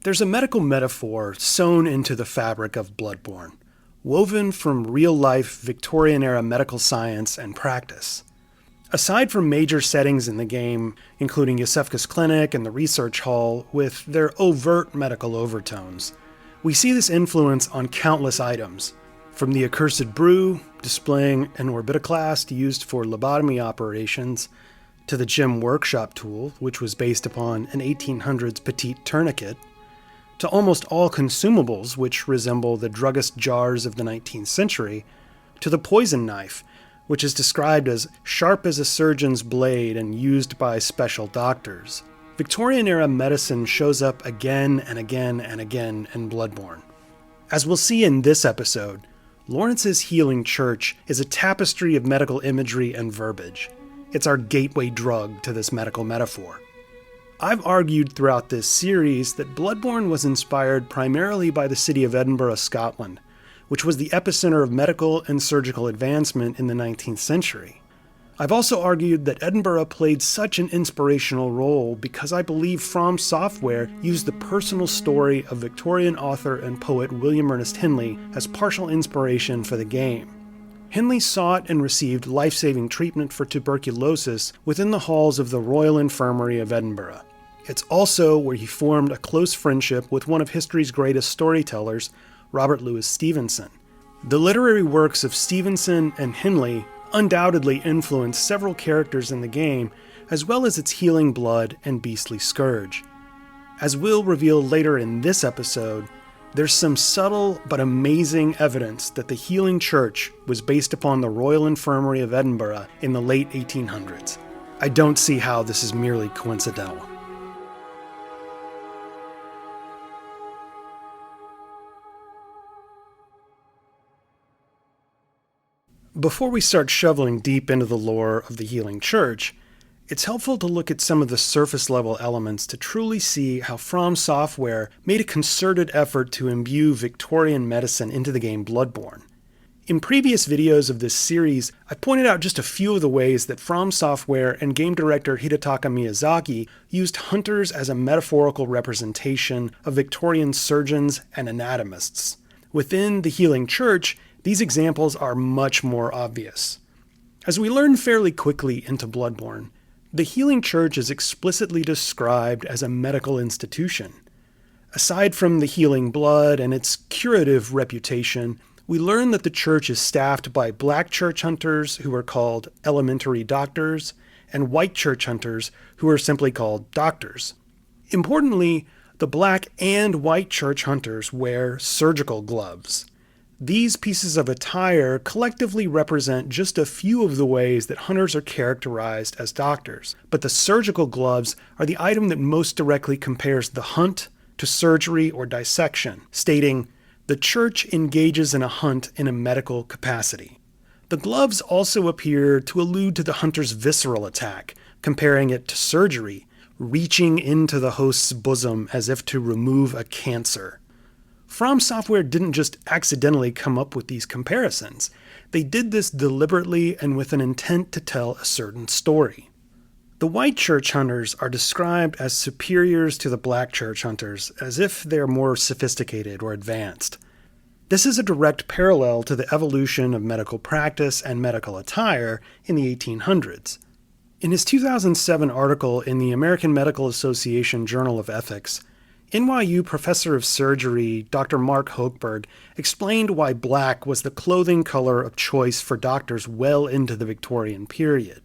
There's a medical metaphor sewn into the fabric of Bloodborne, woven from real-life Victorian-era medical science and practice. Aside from major settings in the game, including Iosefka's clinic and the research hall, with their overt medical overtones, we see this influence on countless items, from the accursed brew, displaying an orbitoclast used for lobotomy operations, to the gym workshop tool, which was based upon an 1800s petite tourniquet, to almost all consumables which resemble the druggist jars of the 19th century, to the poison knife, which is described as sharp as a surgeon's blade and used by special doctors. Victorian-era medicine shows up again and again and again in Bloodborne. As we'll see in this episode, Lawrence's Healing Church is a tapestry of medical imagery and verbiage. It's our gateway drug to this medical metaphor. I've argued throughout this series that Bloodborne was inspired primarily by the city of Edinburgh, Scotland, which was the epicenter of medical and surgical advancement in the 19th century. I've also argued that Edinburgh played such an inspirational role because I believe From Software used the personal story of Victorian author and poet William Ernest Henley as partial inspiration for the game. Henley sought and received life-saving treatment for tuberculosis within the halls of the Royal Infirmary of Edinburgh. It's also where he formed a close friendship with one of history's greatest storytellers, Robert Louis Stevenson. The literary works of Stevenson and Henley undoubtedly influenced several characters in the game, as well as its healing blood and beastly scourge. As we'll reveal later in this episode, there's some subtle but amazing evidence that the Healing Church was based upon the Royal Infirmary of Edinburgh in the late 1800s. I don't see how this is merely coincidental. Before we start shoveling deep into the lore of the Healing Church, it's helpful to look at some of the surface-level elements to truly see how From Software made a concerted effort to imbue Victorian medicine into the game Bloodborne. In previous videos of this series, I pointed out just a few of the ways that From Software and game director Hidetaka Miyazaki used hunters as a metaphorical representation of Victorian surgeons and anatomists. Within the Healing Church, these examples are much more obvious. As we learn fairly quickly into Bloodborne, the Healing Church is explicitly described as a medical institution. Aside from the healing blood and its curative reputation, we learn that the church is staffed by black church hunters who are called elementary doctors, and white church hunters who are simply called doctors. Importantly, the black and white church hunters wear surgical gloves. These pieces of attire collectively represent just a few of the ways that hunters are characterized as doctors, but the surgical gloves are the item that most directly compares the hunt to surgery or dissection, stating, "The church engages in a hunt in a medical capacity." The gloves also appear to allude to the hunter's visceral attack, comparing it to surgery, reaching into the host's bosom as if to remove a cancer. From Software didn't just accidentally come up with these comparisons. They did this deliberately and with an intent to tell a certain story. The white church hunters are described as superiors to the black church hunters, as if they're more sophisticated or advanced. This is a direct parallel to the evolution of medical practice and medical attire in the 1800s. In his 2007 article in the American Medical Association Journal of Ethics, NYU professor of surgery Dr. Mark Hochberg explained why black was the clothing color of choice for doctors well into the Victorian period.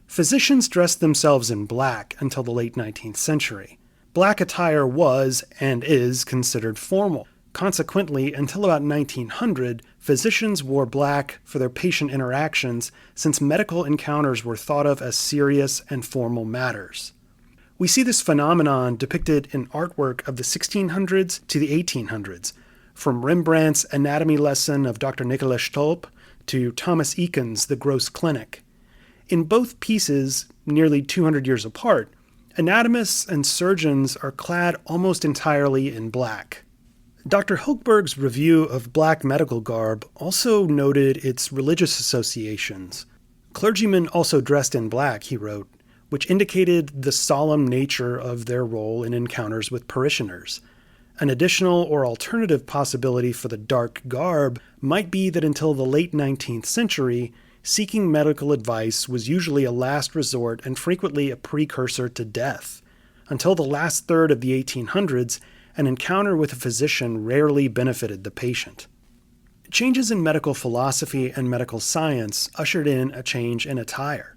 Physicians dressed themselves in black until the late 19th century. Black attire was, and is, considered formal. Consequently, until about 1900, physicians wore black for their patient interactions since medical encounters were thought of as serious and formal matters. We see this phenomenon depicted in artwork of the 1600s to the 1800s, from Rembrandt's Anatomy Lesson of Dr. Nicholas Stolp to Thomas Eakins' The Gross Clinic. In both pieces, nearly 200 years apart, anatomists and surgeons are clad almost entirely in black. Dr. Hochberg's review of black medical garb also noted its religious associations. Clergymen also dressed in black, he wrote, which indicated the solemn nature of their role in encounters with parishioners. An additional or alternative possibility for the dark garb might be that until the late 19th century, seeking medical advice was usually a last resort and frequently a precursor to death. Until the last third of the 1800s, an encounter with a physician rarely benefited the patient. Changes in medical philosophy and medical science ushered in a change in attire.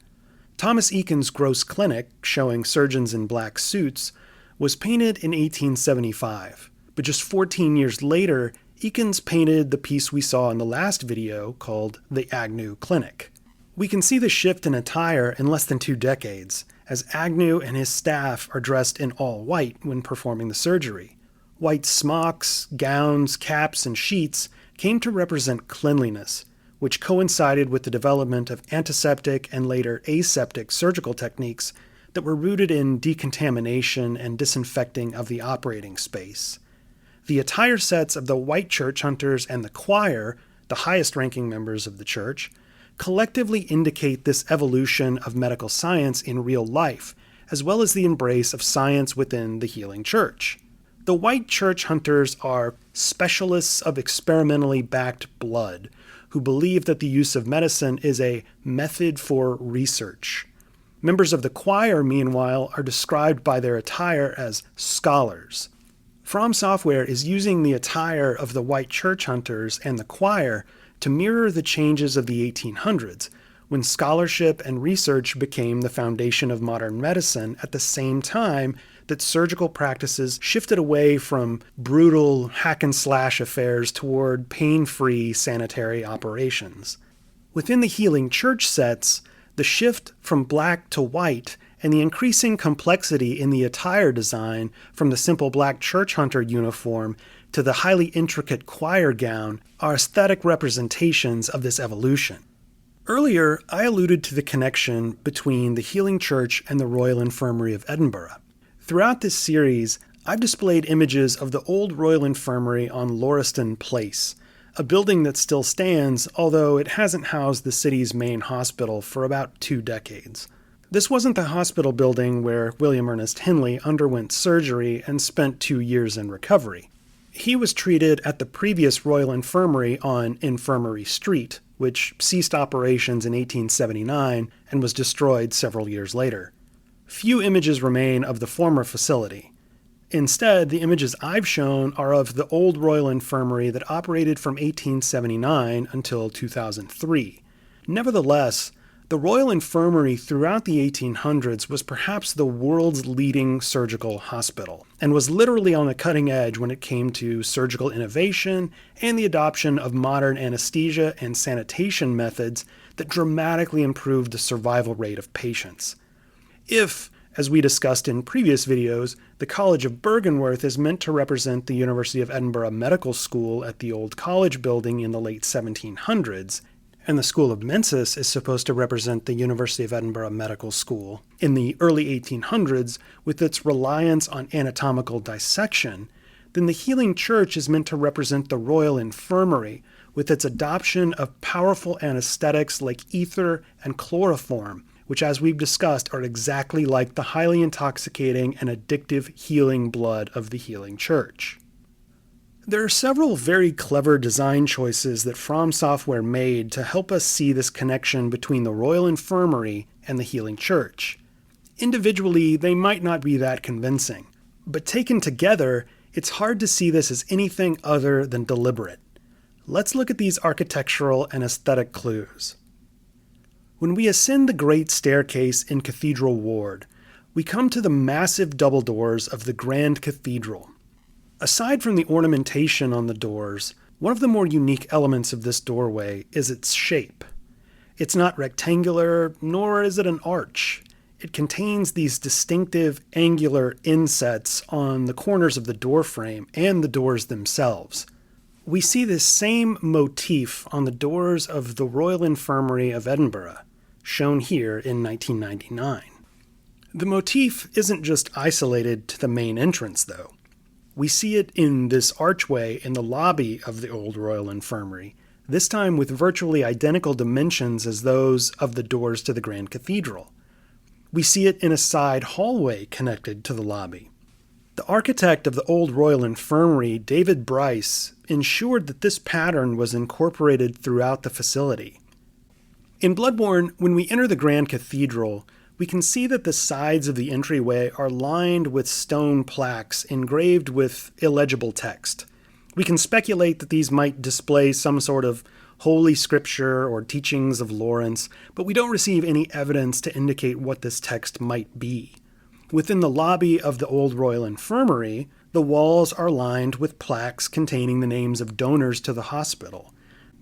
Thomas Eakins' gross clinic, showing surgeons in black suits, was painted in 1875. But just 14 years later, Eakins painted the piece we saw in the last video called the Agony Clinic. We can see the shift in attire in less than 2 decades, as Agnew and his staff are dressed in all white when performing the surgery. White smocks, gowns, caps, and sheets came to represent cleanliness, which coincided with the development of antiseptic and later aseptic surgical techniques that were rooted in decontamination and disinfecting of the operating space. The attire sets of the white church hunters and the choir, the highest-ranking members of the church, collectively indicate this evolution of medical science in real life, as well as the embrace of science within the healing church. The white church hunters are specialists of experimentally backed blood, who believe that the use of medicine is a method for research. Members of the choir, meanwhile, are described by their attire as scholars. From Software is using the attire of the white church hunters and the choir to mirror the changes of the 1800s, when scholarship and research became the foundation of modern medicine at the same time that surgical practices shifted away from brutal hack-and-slash affairs toward pain-free sanitary operations. Within the healing church sets, the shift from black to white and the increasing complexity in the attire design from the simple black church hunter uniform to the highly intricate choir gown are aesthetic representations of this evolution. Earlier, I alluded to the connection between the healing church and the Royal Infirmary of Edinburgh. Throughout this series, I've displayed images of the old Royal Infirmary on Lauriston Place, a building that still stands, although it hasn't housed the city's main hospital for about 2 decades. This wasn't the hospital building where William Ernest Henley underwent surgery and spent 2 years in recovery. He was treated at the previous Royal Infirmary on Infirmary Street, which ceased operations in 1879 and was destroyed several years later. Few images remain of the former facility. Instead, the images I've shown are of the old Royal Infirmary that operated from 1879 until 2003. Nevertheless, the Royal Infirmary throughout the 1800s was perhaps the world's leading surgical hospital, and was literally on the cutting edge when it came to surgical innovation and the adoption of modern anesthesia and sanitation methods that dramatically improved the survival rate of patients. If, as we discussed in previous videos, the College of Bergenworth is meant to represent the University of Edinburgh Medical School at the Old College building in the late 1700s, and the School of Mensis is supposed to represent the University of Edinburgh Medical School in the early 1800s with its reliance on anatomical dissection, then the Healing Church is meant to represent the Royal Infirmary with its adoption of powerful anesthetics like ether and chloroform, which, as we've discussed, are exactly like the highly intoxicating and addictive healing blood of the Healing Church. There are several very clever design choices that From Software made to help us see this connection between the Royal Infirmary and the Healing Church. Individually, they might not be that convincing, but taken together, it's hard to see this as anything other than deliberate. Let's look at these architectural and aesthetic clues. When we ascend the great staircase in Cathedral Ward, we come to the massive double doors of the Grand Cathedral. Aside from the ornamentation on the doors, one of the more unique elements of this doorway is its shape. It's not rectangular, nor is it an arch. It contains these distinctive angular insets on the corners of the doorframe and the doors themselves. We see this same motif on the doors of the Royal Infirmary of Edinburgh, shown here in 1999. The motif isn't just isolated to the main entrance, though. We see it in this archway in the lobby of the old Royal Infirmary, this time with virtually identical dimensions as those of the doors to the Grand Cathedral. We see it in a side hallway connected to the lobby. The architect of the old Royal Infirmary, David Bryce, ensured that this pattern was incorporated throughout the facility. In Bloodborne, when we enter the Grand Cathedral, we can see that the sides of the entryway are lined with stone plaques engraved with illegible text. We can speculate that these might display some sort of holy scripture or teachings of Lawrence, but we don't receive any evidence to indicate what this text might be. Within the lobby of the old Royal Infirmary, the walls are lined with plaques containing the names of donors to the hospital.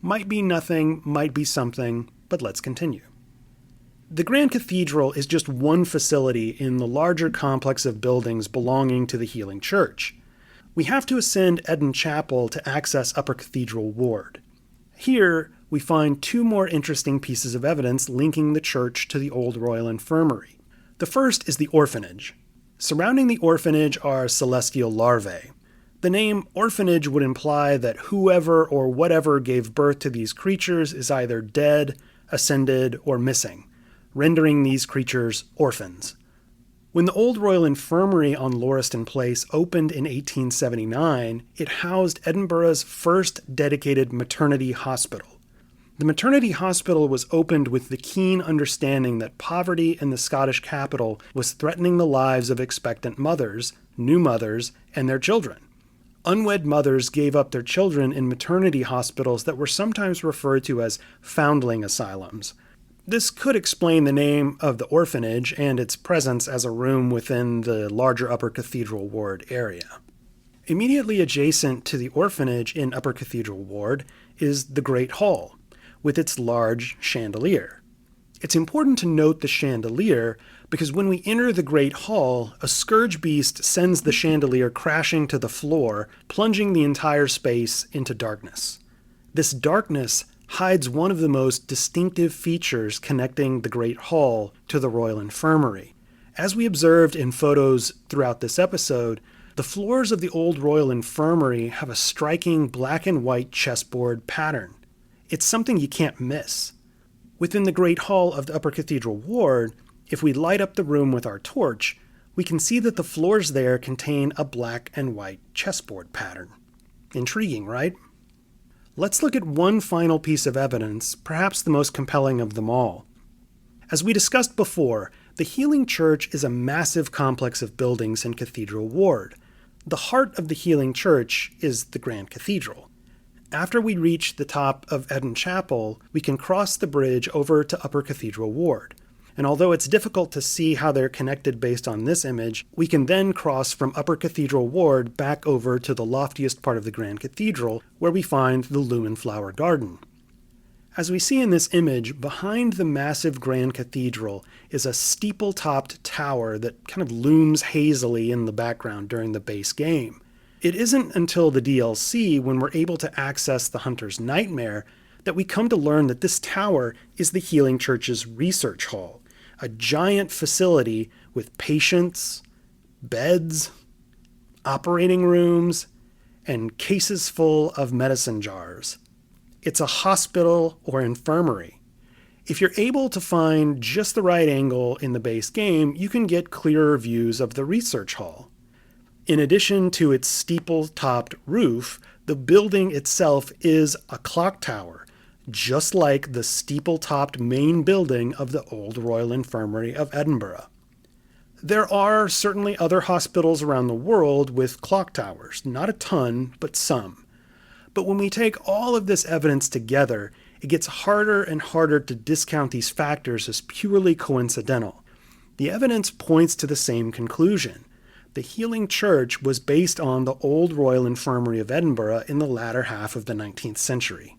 Might be nothing, might be something, but let's continue. The Grand Cathedral is just one facility in the larger complex of buildings belonging to the Healing Church. We have to ascend Eden Chapel to access Upper Cathedral Ward. Here, we find two more interesting pieces of evidence linking the church to the old Royal Infirmary. The first is the orphanage. Surrounding the orphanage are celestial larvae. The name orphanage would imply that whoever or whatever gave birth to these creatures is either dead, ascended, or missing, rendering these creatures orphans. When the old Royal Infirmary on Lauriston Place opened in 1879, it housed Edinburgh's first dedicated maternity hospital. The maternity hospital was opened with the keen understanding that poverty in the Scottish capital was threatening the lives of expectant mothers, new mothers, and their children. Unwed mothers gave up their children in maternity hospitals that were sometimes referred to as foundling asylums. This could explain the name of the orphanage and its presence as a room within the larger Upper Cathedral Ward area. Immediately adjacent to the orphanage in Upper Cathedral Ward is the Great Hall, with its large chandelier. It's important to note the chandelier because when we enter the Great Hall, a scourge beast sends the chandelier crashing to the floor, plunging the entire space into darkness. This darkness hides one of the most distinctive features connecting the Great Hall to the Royal Infirmary. As we observed in photos throughout this episode, the floors of the old Royal Infirmary have a striking black and white chessboard pattern. It's something you can't miss. Within the Great Hall of the Upper Cathedral Ward, if we light up the room with our torch, we can see that the floors there contain a black and white chessboard pattern. Intriguing, right? Let's look at one final piece of evidence, perhaps the most compelling of them all. As we discussed before, the Healing Church is a massive complex of buildings in Cathedral Ward. The heart of the Healing Church is the Grand Cathedral. After we reach the top of Eden Chapel, we can cross the bridge over to Upper Cathedral Ward. And although it's difficult to see how they're connected based on this image, we can then cross from Upper Cathedral Ward back over to the loftiest part of the Grand Cathedral, where we find the Lumen Flower Garden. As we see in this image, behind the massive Grand Cathedral is a steeple-topped tower that kind of looms hazily in the background during the base game. It isn't until the DLC, when we're able to access the Hunter's Nightmare, that we come to learn that this tower is the Healing Church's research hall, a giant facility with patients, beds, operating rooms, and cases full of medicine jars. It's a hospital or infirmary. If you're able to find just the right angle in the base game, you can get clearer views of the research hall. In addition to its steeple-topped roof, the building itself is a clock tower, just like the steeple-topped main building of the old Royal Infirmary of Edinburgh. There are certainly other hospitals around the world with clock towers, not a ton, but some. But when we take all of this evidence together, it gets harder and harder to discount these factors as purely coincidental. The evidence points to the same conclusion. The Healing Church was based on the old Royal Infirmary of Edinburgh in the latter half of the 19th century.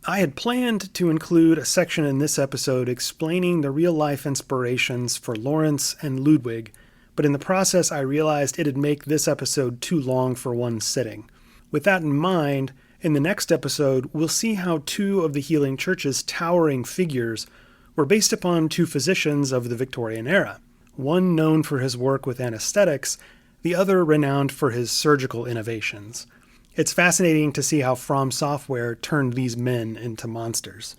I had planned to include a section in this episode explaining the real-life inspirations for Lawrence and Ludwig, but in the process I realized it'd make this episode too long for one sitting. With that in mind, in the next episode, we'll see how two of the Healing Church's towering figures were based upon two physicians of the Victorian era, one known for his work with anesthetics, the other renowned for his surgical innovations. It's fascinating to see how From Software turned these men into monsters.